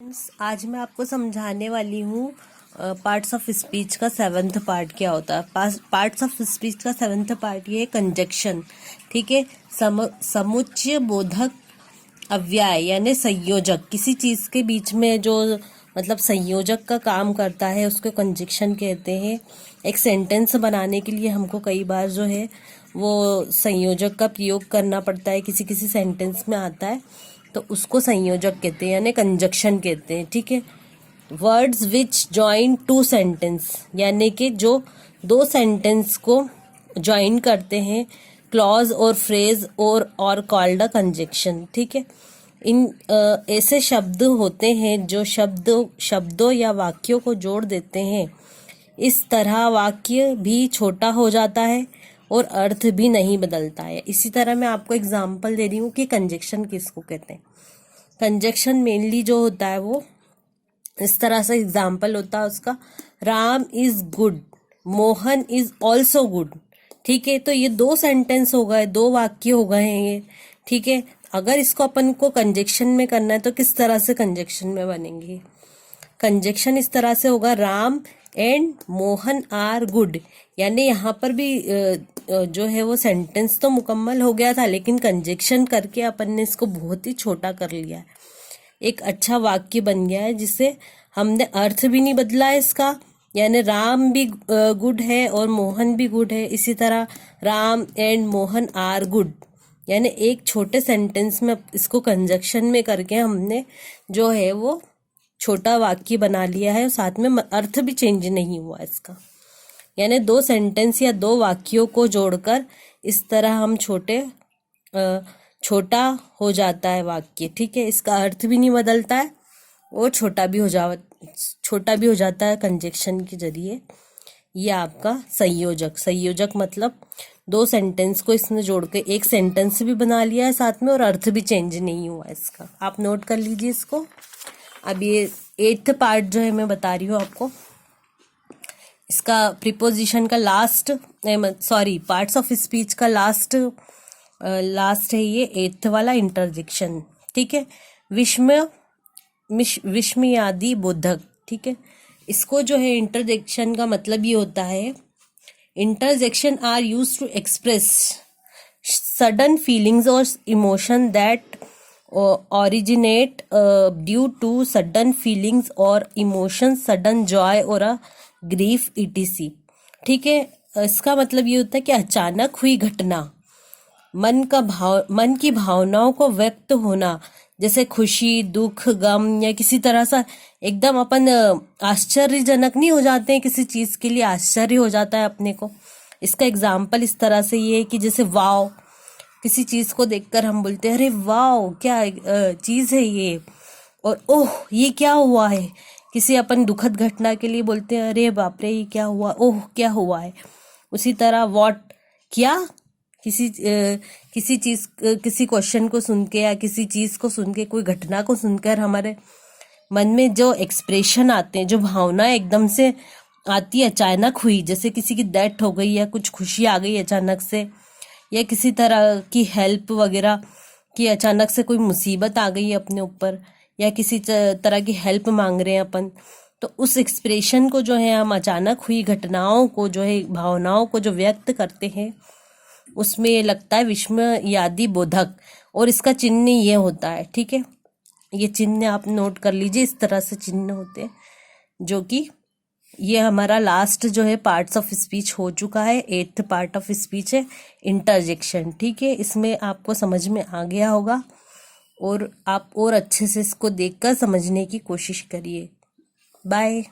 आज मैं आपको समझाने वाली हूँ पार्ट्स ऑफ स्पीच का 7th पार्ट क्या होता है। पार्ट्स ऑफ स्पीच का 7th पार्ट ये है कंजक्शन। ठीक है, समुच्चय बोधक अव्यय यानी संयोजक, किसी चीज के बीच में जो मतलब संयोजक का काम करता है उसको कंजक्शन कहते हैं। एक सेंटेंस बनाने के लिए हमको कई बार जो है वो संयोजक का प्रयोग करना पड़ता है, किसी किसी सेंटेंस में आता है तो उसको संयोजक कहते हैं यानी कंजक्शन कहते हैं। ठीक है, words which join two sentence यानी कि जो दो सेंटेंस को जॉइन करते हैं, क्लॉज और फ्रेज और कॉल्ड अ कंजक्शन। ठीक है, इन ऐसे शब्द होते हैं जो शब्दों या वाक्यों को जोड़ देते हैं। इस तरह वाक्य भी छोटा हो जाता है और अर्थ भी नहीं बदलता है। इसी तरह मैं आपको एग्जांपल दे रही हूँ कि कंजक्शन किसको कहते हैं। कंजक्शन मेनली जो होता है वो इस तरह से एग्जाम्पल होता है उसका, Ram is good, Mohan is also good. ठीक है, तो ये दो सेंटेंस हो गए, दो वाक्य हो गए हैं ये। ठीक है, अगर इसको अपन को कंजक्शन में करना है तो किस तरह से कंजक्शन में बनेंगे। कंजक्शन इस तरह से होगा, Ram and Mohan are good, यानी यहाँ पर भी जो है वो सेंटेंस तो मुकम्मल हो गया था लेकिन कंजक्शन करके अपन ने इसको बहुत ही छोटा कर लिया है। एक अच्छा वाक्य बन गया है जिसे हमने अर्थ भी नहीं बदला है इसका, यानी राम भी गुड है और मोहन भी गुड है। इसी तरह Ram and Mohan are good, यानी एक छोटे सेंटेंस में इसको कंजक्शन में करके हमने जो है वो छोटा वाक्य बना लिया है और साथ में अर्थ भी चेंज नहीं हुआ इसका। यानी दो सेंटेंस या दो वाक्यों को जोड़कर इस तरह हम छोटा हो जाता है वाक्य। ठीक है, इसका अर्थ भी नहीं बदलता है और छोटा भी हो जाता है कंजक्शन के जरिए। ये आपका संयोजक मतलब दो सेंटेंस को इसने जोड़ के एक सेंटेंस भी बना लिया है साथ में और अर्थ भी चेंज नहीं हुआ इसका। आप नोट कर लीजिए इसको। अब ये 8th पार्ट जो है मैं बता रही हूँ आपको, इसका प्रीपोजिशन का पार्ट्स ऑफ स्पीच का लास्ट है ये 8th वाला, इंटरजेक्शन। ठीक है, विस्मयादि बोधक। ठीक है, इसको जो है इंटरजेक्शन का मतलब ये होता है, interjection are used to express sudden feelings और emotion that originate due to sudden feelings or emotions, sudden joy or a grief etc. ठीक है, इसका मतलब ये होता है कि अचानक हुई घटना, मन की भावनाओं को व्यक्त होना, जैसे खुशी, दुख, गम या किसी तरह सा एकदम अपन आश्चर्यजनक नहीं हो जाते हैं, किसी चीज के लिए आश्चर्य हो जाता है अपने को। इसका एग्जाम्पल इस तरह से ये है कि जैसे वाव, किसी चीज को देखकर हम बोलते हैं अरे वाव क्या चीज है ये, और ओह ये क्या हुआ है। किसी अपन दुखद घटना के लिए बोलते हैं अरे बाप रे ये क्या हुआ, ओह क्या हुआ है। उसी तरह व्हाट क्या, किसी चीज किसी क्वेश्चन को सुन के या किसी चीज को सुन के, कोई घटना को सुनकर हमारे मन में जो एक्सप्रेशन आते हैं, जो भावना एकदम से आती है अचानक हुई, जैसे किसी की डेथ हो गई या कुछ खुशी आ गई अचानक से, या किसी तरह की हेल्प वगैरह की अचानक से कोई मुसीबत आ गई है अपने ऊपर, या किसी तरह की हेल्प मांग रहे हैं अपन, तो उस एक्सप्रेशन को जो है हम अचानक हुई घटनाओं को जो है भावनाओं को जो व्यक्त करते हैं उसमें ये लगता है विस्मयादि बोधक, और इसका चिन्ह ये होता है। ठीक है, ये चिन्ह आप नोट कर लीजिए, इस तरह से चिन्ह होते हैं, जो कि ये हमारा लास्ट जो है पार्ट्स ऑफ स्पीच हो चुका है। 8th पार्ट ऑफ स्पीच है इंटरजेक्शन। ठीक है, इसमें आपको समझ में आ गया होगा और आप और अच्छे से इसको देखकर समझने की कोशिश करिए। बाय।